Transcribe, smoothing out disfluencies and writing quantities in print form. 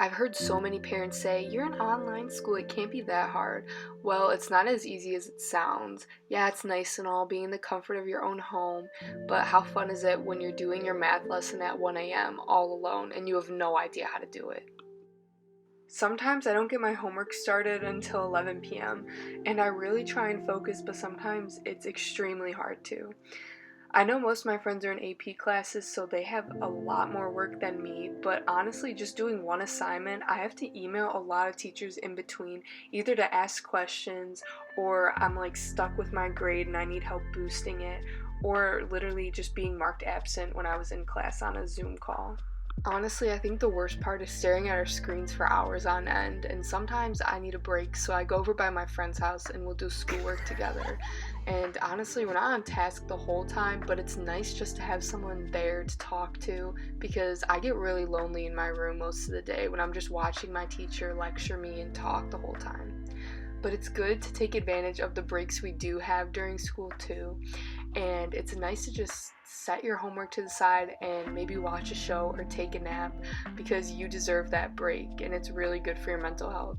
I've heard so many parents say, "You're in online school, it can't be that hard." Well, it's not as easy as it sounds. Yeah, it's nice and all being in the comfort of your own home, but how fun is it when you're doing your math lesson at 1 a.m. all alone and you have no idea how to do it? Sometimes I don't get my homework started until 11 p.m., and I really try and focus, but sometimes it's extremely hard to. I know most of my friends are in AP classes, so they have a lot more work than me, but honestly, just doing one assignment, I have to email a lot of teachers in between, either to ask questions, or I'm like stuck with my grade and I need help boosting it, or literally just being marked absent when I was in class on a Zoom call. Honestly, I think the worst part is staring at our screens for hours on end, and sometimes I need a break, so I go over by my friend's house and we'll do schoolwork together. And honestly, we're not on task the whole time, but it's nice just to have someone there to talk to because I get really lonely in my room most of the day when I'm just watching my teacher lecture me and talk the whole time. But it's good to take advantage of the breaks we do have during school too, and it's nice to just set your homework to the side and maybe watch a show or take a nap because you deserve that break and it's really good for your mental health.